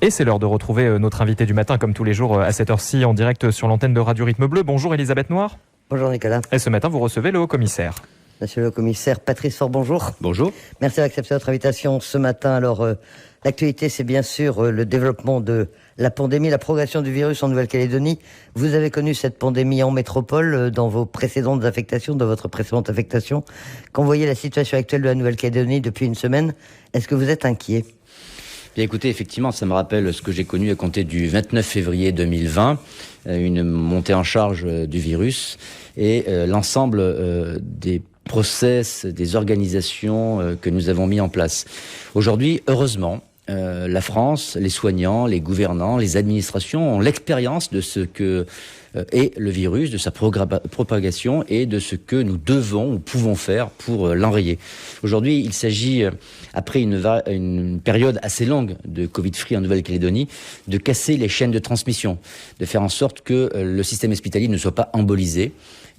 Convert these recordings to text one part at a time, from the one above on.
Et c'est l'heure de retrouver notre invité du matin, comme tous les jours à cette heure-ci, en direct sur l'antenne de Radio Rythme Bleu. Bonjour Elisabeth Noir. Bonjour Nicolas. Et ce matin, vous recevez le haut-commissaire. Monsieur le commissaire Patrice Faure, bonjour. Bonjour. Merci d'accepter notre invitation ce matin. Alors, l'actualité, c'est bien sûr le développement de la pandémie, la progression du virus en Nouvelle-Calédonie. Vous avez connu cette pandémie en métropole dans vos précédentes affectations, dans votre précédente affectation. Quand vous voyez la situation actuelle de la Nouvelle-Calédonie depuis une semaine, est-ce que vous êtes inquiet ? Bien écoutez, effectivement, ça me rappelle ce que j'ai connu à compter du 29 février 2020, une montée en charge du virus et l'ensemble des process, des organisations que nous avons mis en place. Aujourd'hui, heureusement, la France, les soignants, les gouvernants, les administrations ont l'expérience de ce que est le virus, de sa propagation et de ce que nous devons ou pouvons faire pour l'enrayer. Aujourd'hui, il s'agit, après une période assez longue de Covid-free en Nouvelle-Calédonie, de casser les chaînes de transmission, de faire en sorte que le système hospitalier ne soit pas embolisé,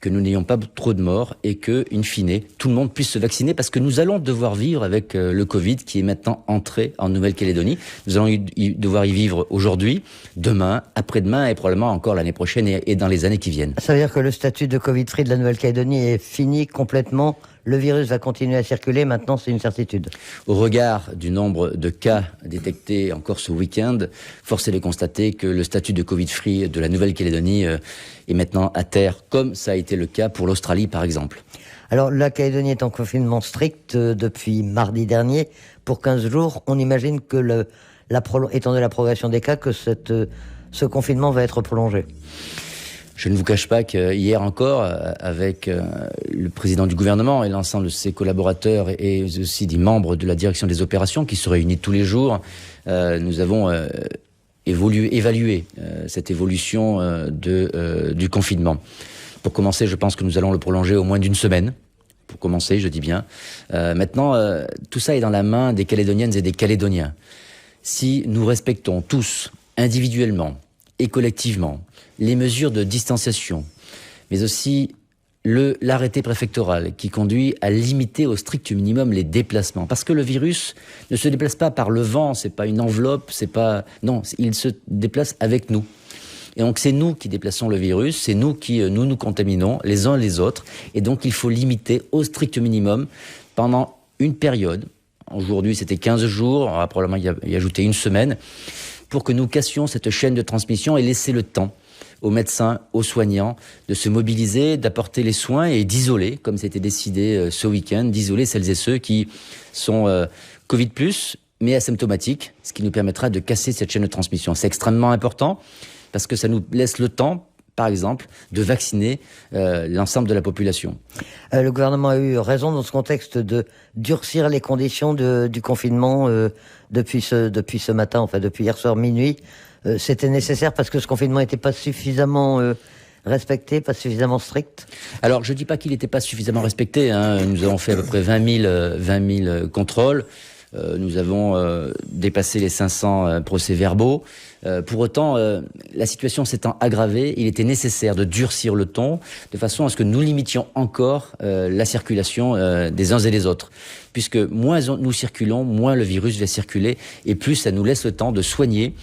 que nous n'ayons pas trop de morts et que, in fine, tout le monde puisse se vacciner parce que nous allons devoir vivre avec le Covid qui est maintenant entré en Nouvelle-Calédonie. Nous allons devoir y vivre aujourd'hui, demain, après-demain et probablement encore l'année prochaine et dans les années qui viennent. Ça veut dire que le statut de Covid-free de la Nouvelle-Calédonie est fini complètement. Le virus va continuer à circuler, maintenant c'est une certitude. Au regard du nombre de cas détectés encore ce week-end, force est de constater que le statut de Covid-free de la Nouvelle-Calédonie est maintenant à terre, comme ça a été le cas pour l'Australie par exemple. Alors la Calédonie est en confinement strict depuis mardi dernier pour 15 jours. On imagine que étant donné la progression des cas, que ce confinement va être prolongé. Je ne vous cache pas qu'hier encore, avec le président du gouvernement et l'ensemble de ses collaborateurs et aussi des membres de la direction des opérations qui se réunissent tous les jours, nous avons évalué cette évolution du confinement. Pour commencer, je pense que nous allons le prolonger au moins d'une semaine. Pour commencer, je dis bien. Maintenant, tout ça est dans la main des Calédoniennes et des Calédoniens. Si nous respectons tous, individuellement et collectivement, les mesures de distanciation, mais aussi l'arrêté préfectoral qui conduit à limiter au strict minimum les déplacements. Parce que le virus ne se déplace pas par le vent, c'est pas une enveloppe, non, il se déplace avec nous. Et donc c'est nous qui déplaçons le virus, c'est nous qui nous contaminons les uns les autres. Et donc il faut limiter au strict minimum pendant une période. Aujourd'hui c'était 15 jours, on va probablement y ajouter une semaine, pour que nous cassions cette chaîne de transmission et laisser le temps aux médecins, aux soignants, de se mobiliser, d'apporter les soins et d'isoler, comme c'était décidé ce week-end, d'isoler celles et ceux qui sont Covid+, mais asymptomatiques, ce qui nous permettra de casser cette chaîne de transmission. C'est extrêmement important parce que ça nous laisse le temps, par exemple, de vacciner l'ensemble de la population. Le gouvernement a eu raison dans ce contexte de durcir les conditions du confinement depuis ce matin, enfin depuis hier soir minuit. C'était nécessaire parce que ce confinement n'était pas suffisamment respecté, pas suffisamment strict. Alors, je ne dis pas qu'il n'était pas suffisamment respecté. Nous avons fait à peu près 20 000 contrôles. Nous avons dépassé les 500 procès-verbaux. Pour autant, la situation s'étant aggravée, il était nécessaire de durcir le ton de façon à ce que nous limitions encore la circulation des uns et des autres. Puisque moins nous circulons, moins le virus va circuler et plus ça nous laisse le temps de soigner,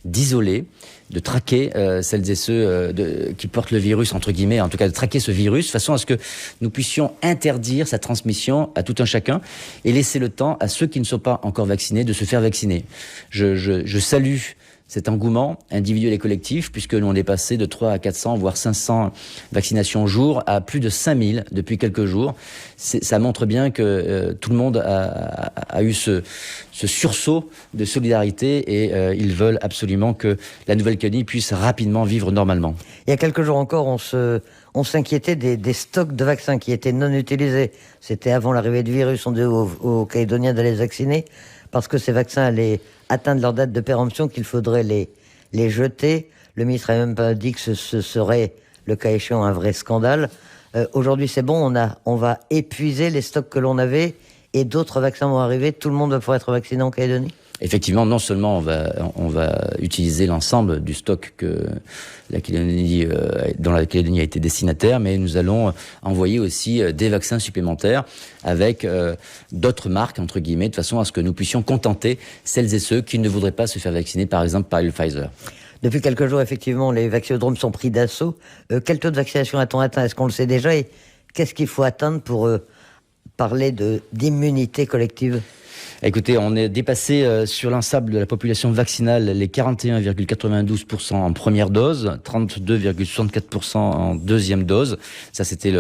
d'isoler, de traquer celles et ceux qui portent le virus, entre guillemets, en tout cas de traquer ce virus, de façon à ce que nous puissions interdire sa transmission à tout un chacun et laisser le temps à ceux qui ne sont pas encore vaccinés de se faire vacciner. Je salue cet engouement individuel et collectif, puisque nous on est passé de 3 à 400, voire 500 vaccinations au jour, à plus de 5000 depuis quelques jours. Ça montre bien que tout le monde a eu ce sursaut de solidarité et ils veulent absolument que la Nouvelle-Calédonie puisse rapidement vivre normalement. Il y a quelques jours encore, on s'inquiétait des stocks de vaccins qui étaient non utilisés. C'était avant l'arrivée du virus, on dit aux Calédoniens d'aller se vacciner, parce que ces vaccins allaient atteindre leur date de péremption, qu'il faudrait les jeter. Le ministre a même pas dit que ce serait, le cas échéant, un vrai scandale. Aujourd'hui, c'est bon, on va épuiser les stocks que l'on avait et d'autres vaccins vont arriver. Tout le monde va pouvoir être vacciné en Calédonie ? Effectivement, non seulement on va utiliser l'ensemble du stock que dont la Calédonie a été destinataire, mais nous allons envoyer aussi des vaccins supplémentaires avec d'autres marques, entre guillemets, de façon à ce que nous puissions contenter celles et ceux qui ne voudraient pas se faire vacciner, par exemple, par le Pfizer. Depuis quelques jours, effectivement, les vaccinodromes sont pris d'assaut. Quel taux de vaccination a-t-on atteint? Est-ce qu'on le sait déjà? Et qu'est-ce qu'il faut atteindre pour parler d'immunité collective? Écoutez, on est dépassé sur l'ensemble de la population vaccinale les 41,92% en première dose, 32,64% en deuxième dose. Ça, c'était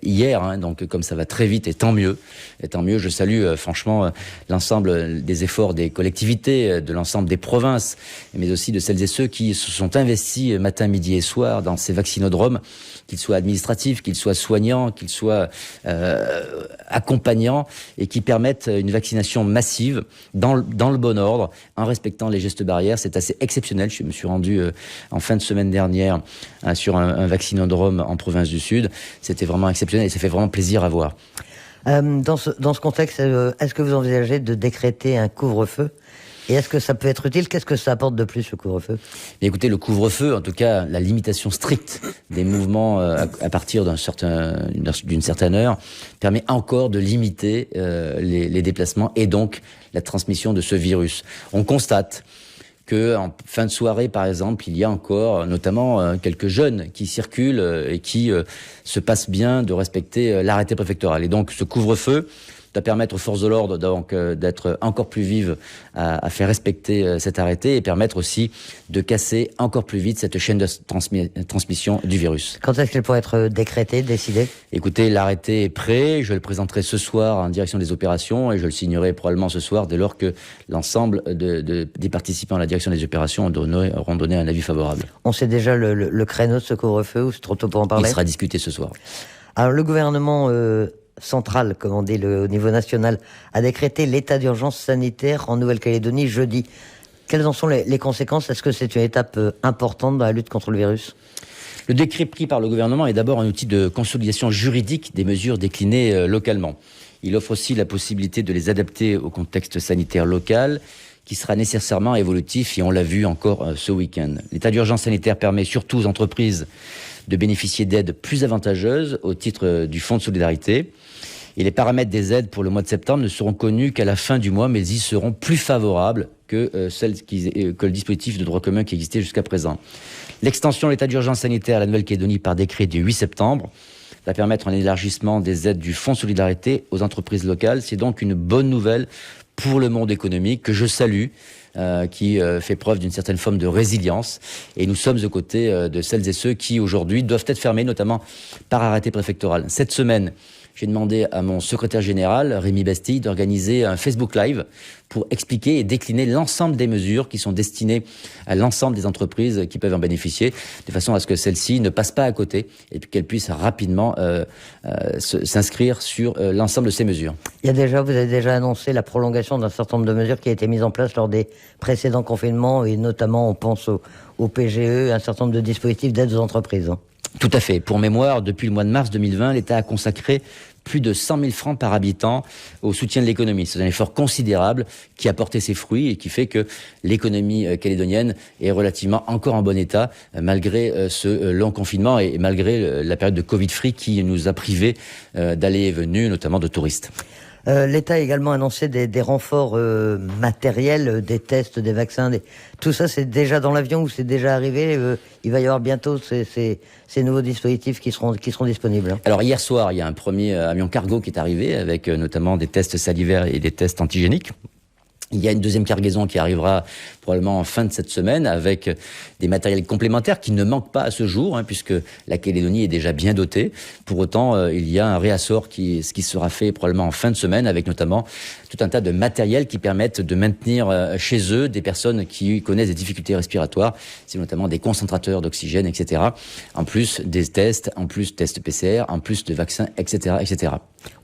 hier, hein, donc comme ça va très vite, et tant mieux. Et tant mieux, je salue franchement l'ensemble des efforts des collectivités, de l'ensemble des provinces, mais aussi de celles et ceux qui se sont investis matin, midi et soir dans ces vaccinodromes, qu'ils soient administratifs, qu'ils soient soignants, qu'ils soient accompagnants, et qui permettent une vaccination massive dans le bon ordre, en respectant les gestes barrières. C'est assez exceptionnel. Je me suis rendu en fin de semaine dernière sur un vaccinodrome en province du Sud. C'était vraiment exceptionnel et ça fait vraiment plaisir à voir. Dans ce contexte, est-ce que vous envisagez de décréter un couvre-feu? Et est-ce que ça peut être utile? Qu'est-ce que ça apporte de plus, le couvre-feu? Écoutez, le couvre-feu, en tout cas, la limitation stricte des mouvements à partir d'une certaine heure, permet encore de limiter les déplacements et donc la transmission de ce virus. On constate qu'en fin de soirée, par exemple, il y a encore notamment quelques jeunes qui circulent et qui se passent bien de respecter l'arrêté préfectoral. Et donc, ce couvre-feu doit permettre aux forces de l'ordre donc d'être encore plus vives à faire respecter cet arrêté et permettre aussi de casser encore plus vite cette chaîne de transmission du virus. Quand est-ce qu'il pourrait être décrété, décidé? Écoutez, l'arrêté est prêt, je le présenterai ce soir en direction des opérations et je le signerai probablement ce soir dès lors que l'ensemble des participants à la direction des opérations auront donné un avis favorable. On sait déjà le créneau de ce couvre-feu ou c'est trop tôt pour en parler? Il sera discuté ce soir. Alors le gouvernement central, comme on dit au niveau national, a décrété l'état d'urgence sanitaire en Nouvelle-Calédonie jeudi. Quelles en sont les conséquences? Est-ce que c'est une étape importante dans la lutte contre le virus? Le décret pris par le gouvernement est d'abord un outil de consolidation juridique des mesures déclinées localement. Il offre aussi la possibilité de les adapter au contexte sanitaire local, qui sera nécessairement évolutif, et on l'a vu encore ce week-end. L'état d'urgence sanitaire permet surtout aux entreprises de bénéficier d'aides plus avantageuses au titre du Fonds de solidarité. Et les paramètres des aides pour le mois de septembre ne seront connus qu'à la fin du mois, mais ils seront plus favorables que le dispositif de droit commun qui existait jusqu'à présent. L'extension de l'état d'urgence sanitaire à la Nouvelle-Calédonie par décret du 8 septembre va permettre un élargissement des aides du Fonds de solidarité aux entreprises locales. C'est donc une bonne nouvelle pour le monde économique que je salue, qui fait preuve d'une certaine forme de résilience. Et nous sommes aux côtés de celles et ceux qui, aujourd'hui, doivent être fermés, notamment par arrêté préfectoral. Cette semaine, j'ai demandé à mon secrétaire général, Rémi Bastille, d'organiser un Facebook Live pour expliquer et décliner l'ensemble des mesures qui sont destinées à l'ensemble des entreprises qui peuvent en bénéficier, de façon à ce que celles-ci ne passent pas à côté et qu'elles puissent rapidement s'inscrire sur l'ensemble de ces mesures. Vous avez déjà annoncé la prolongation d'un certain nombre de mesures qui a été mises en place lors des précédents confinements, et notamment on pense au PGE, un certain nombre de dispositifs d'aide aux entreprises. Tout à fait. Pour mémoire, depuis le mois de mars 2020, l'État a consacré plus de 100 000 francs par habitant au soutien de l'économie. C'est un effort considérable qui a porté ses fruits et qui fait que l'économie calédonienne est relativement encore en bon état, malgré ce long confinement et malgré la période de Covid-free qui nous a privés d'allées et venues, notamment de touristes. L'État a également annoncé des renforts matériels, des tests, des vaccins. Tout ça, c'est déjà dans l'avion ou c'est déjà arrivé? Il va y avoir bientôt ces nouveaux dispositifs qui seront disponibles. Alors hier soir, il y a un premier avion cargo qui est arrivé avec notamment des tests salivaires et des tests antigéniques. Il y a une deuxième cargaison qui arrivera probablement en fin de cette semaine avec des matériels complémentaires qui ne manquent pas à ce jour, puisque la Calédonie est déjà bien dotée. Pour autant, il y a un réassort qui sera fait probablement en fin de semaine avec notamment tout un tas de matériels qui permettent de maintenir chez eux des personnes qui connaissent des difficultés respiratoires. C'est notamment des concentrateurs d'oxygène, etc. En plus des tests, en plus tests PCR, en plus de vaccins, etc., etc.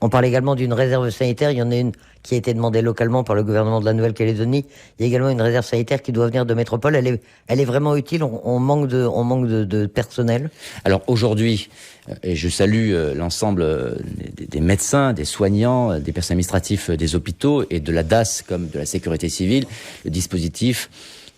On parle également d'une réserve sanitaire. Il y en a une qui a été demandée localement par le gouvernement de la Nouvelle-Calédonie, il y a également une réserve sanitaire qui doit venir de métropole. Elle est vraiment utile. On manque de personnel. Alors aujourd'hui, et je salue l'ensemble des médecins, des soignants, des personnels administratifs des hôpitaux et de la DAS comme de la sécurité civile, le dispositif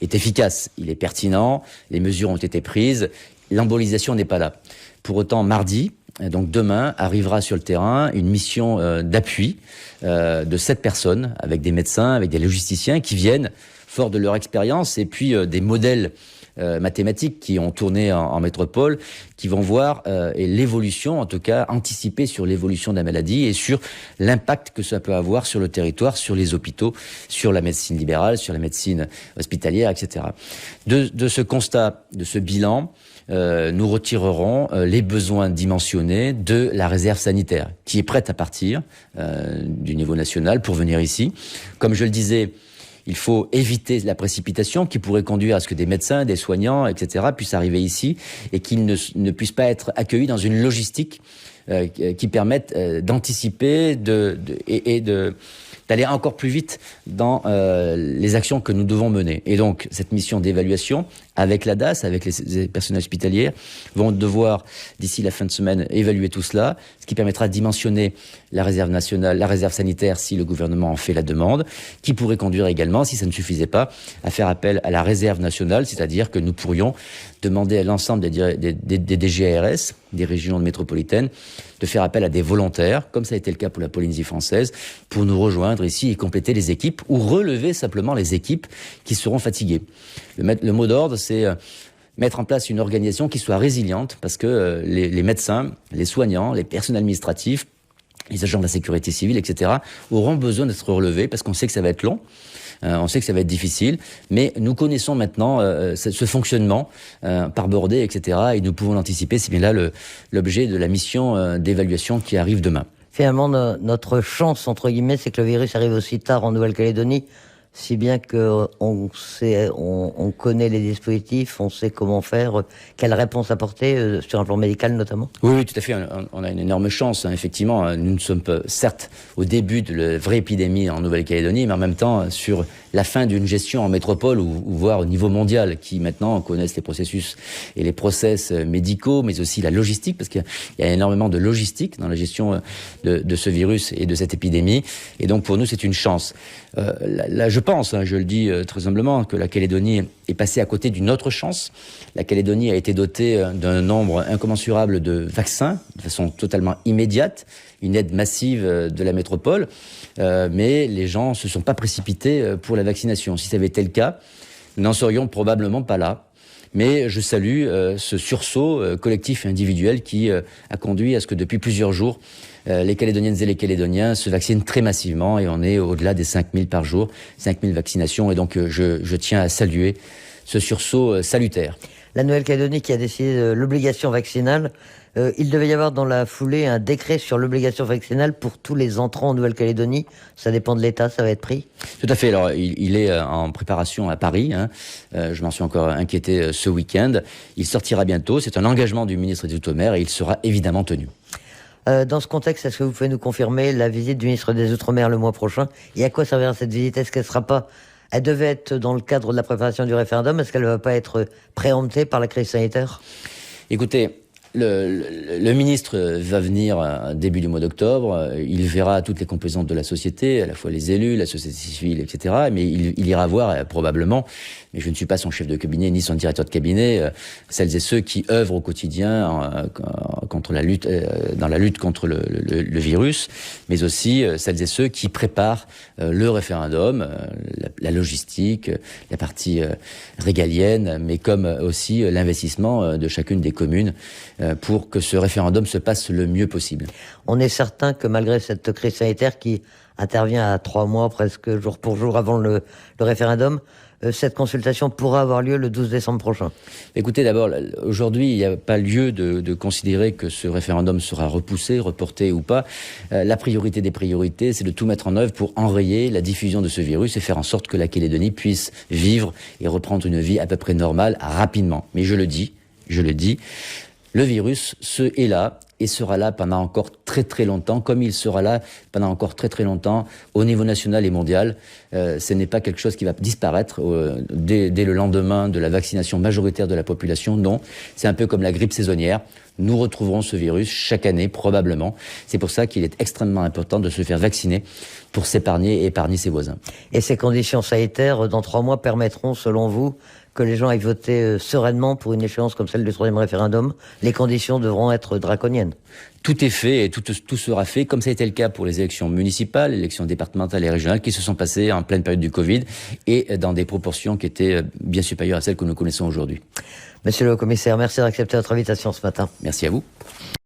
est efficace, il est pertinent, les mesures ont été prises, l'embolisation n'est pas là. Pour autant, mardi, donc demain, arrivera sur le terrain une mission d'appui de 7 personnes, avec des médecins, avec des logisticiens qui viennent, forts de leur expérience, et puis des modèles mathématiques qui ont tourné en métropole, qui vont voir et l'évolution, en tout cas anticiper sur l'évolution de la maladie et sur l'impact que ça peut avoir sur le territoire, sur les hôpitaux, sur la médecine libérale, sur la médecine hospitalière, etc. De ce constat, de ce bilan, nous retirerons les besoins dimensionnés de la réserve sanitaire, qui est prête à partir du niveau national pour venir ici. Comme je le disais, il faut éviter la précipitation qui pourrait conduire à ce que des médecins, des soignants, etc. puissent arriver ici et qu'ils ne puissent pas être accueillis dans une logistique qui permette d'anticiper et d'aller encore plus vite dans les actions que nous devons mener. Et donc, cette mission d'évaluation, avec la DAS, avec les personnels hospitaliers, vont devoir, d'ici la fin de semaine, évaluer tout cela, ce qui permettra de dimensionner la réserve nationale, la réserve sanitaire, si le gouvernement en fait la demande, qui pourrait conduire également, si ça ne suffisait pas, à faire appel à la réserve nationale, c'est-à-dire que nous pourrions demander à l'ensemble des DGARS, des régions métropolitaines, de faire appel à des volontaires, comme ça a été le cas pour la Polynésie française, pour nous rejoindre ici et compléter les équipes, ou relever simplement les équipes qui seront fatiguées. Le mot d'ordre, c'est mettre en place une organisation qui soit résiliente, parce que les médecins, les soignants, les personnels administratifs, les agents de la sécurité civile, etc., auront besoin d'être relevés, parce qu'on sait que ça va être long, on sait que ça va être difficile, mais nous connaissons maintenant ce fonctionnement par bordée, etc., et nous pouvons l'anticiper. C'est bien là l'objet de la mission d'évaluation qui arrive demain. Finalement, notre chance, entre guillemets, c'est que le virus arrive aussi tard en Nouvelle-Calédonie, si bien que on connaît les dispositifs, on sait comment faire, quelle réponse apporter, sur un plan médical notamment. Oui, tout à fait. On a une énorme chance, hein. Effectivement, nous ne sommes pas, certes, au début de la vraie épidémie en Nouvelle-Calédonie, mais en même temps sur la fin d'une gestion en métropole ou voire au niveau mondial, qui maintenant connaissent les processus et les process médicaux, mais aussi la logistique, parce qu'il y a énormément de logistique dans la gestion de ce virus et de cette épidémie. Et donc pour nous, c'est une chance. Là, je pense, hein, je le dis très humblement, que la Calédonie est passée à côté d'une autre chance. La Calédonie a été dotée d'un nombre incommensurable de vaccins, de façon totalement immédiate, une aide massive de la métropole, mais les gens se sont pas précipités pour la vaccination. Si ça avait été le cas, nous n'en serions probablement pas là. Mais je salue ce sursaut collectif et individuel qui a conduit à ce que depuis plusieurs jours, les Calédoniennes et les Calédoniens se vaccinent très massivement et on est au-delà des 5000 par jour, 5000 vaccinations. Et donc je tiens à saluer ce sursaut salutaire. La Nouvelle-Calédonie qui a décidé l'obligation vaccinale, il devait y avoir dans la foulée un décret sur l'obligation vaccinale pour tous les entrants en Nouvelle-Calédonie. Ça dépend de l'État, ça va être pris? Tout à fait. Alors, il est en préparation à Paris. Hein. Je m'en suis encore inquiété ce week-end. Il sortira bientôt. C'est un engagement du ministre des Outre-mer et il sera évidemment tenu. Dans ce contexte, est-ce que vous pouvez nous confirmer la visite du ministre des Outre-mer le mois prochain? Et à quoi servira cette visite? Est-ce qu'elle sera pas... Elle devait être dans le cadre de la préparation du référendum. Est-ce qu'elle ne va pas être préemptée par la crise sanitaire? Écoutez, le ministre va venir début du mois d'octobre. Il verra toutes les composantes de la société, à la fois les élus, la société civile, etc. Mais il ira voir probablement, mais je ne suis pas son chef de cabinet ni son directeur de cabinet, celles et ceux qui œuvrent au quotidien contre la lutte, dans la lutte contre le virus, mais aussi celles et ceux qui préparent le référendum, la logistique, la partie régalienne, mais comme aussi l'investissement de chacune des communes pour que ce référendum se passe le mieux possible. On est certain que malgré cette crise sanitaire qui intervient à 3 mois presque jour pour jour avant le référendum, cette consultation pourra avoir lieu le 12 décembre prochain. Écoutez, d'abord, aujourd'hui, il n'y a pas lieu de considérer que ce référendum sera repoussé, reporté ou pas. La priorité des priorités, c'est de tout mettre en œuvre pour enrayer la diffusion de ce virus et faire en sorte que la Calédonie puisse vivre et reprendre une vie à peu près normale rapidement. Mais je le dis, Le virus est là et sera là pendant encore très très longtemps, comme il sera là pendant encore très très longtemps au niveau national et mondial. Ce n'est pas quelque chose qui va disparaître dès le lendemain de la vaccination majoritaire de la population. Non, c'est un peu comme la grippe saisonnière. Nous retrouverons ce virus chaque année, probablement. C'est pour ça qu'il est extrêmement important de se faire vacciner pour s'épargner et épargner ses voisins. Et ces conditions sanitaires, dans 3 mois, permettront, selon vous, que les gens aillent voter sereinement pour une échéance comme celle du 3e référendum? Les conditions devront être draconiennes. Tout est fait et tout sera fait, comme ça a été le cas pour les élections municipales, les élections départementales et régionales qui se sont passées en pleine période du Covid et dans des proportions qui étaient bien supérieures à celles que nous connaissons aujourd'hui. Monsieur le commissaire, merci d'accepter notre invitation ce matin. Merci à vous.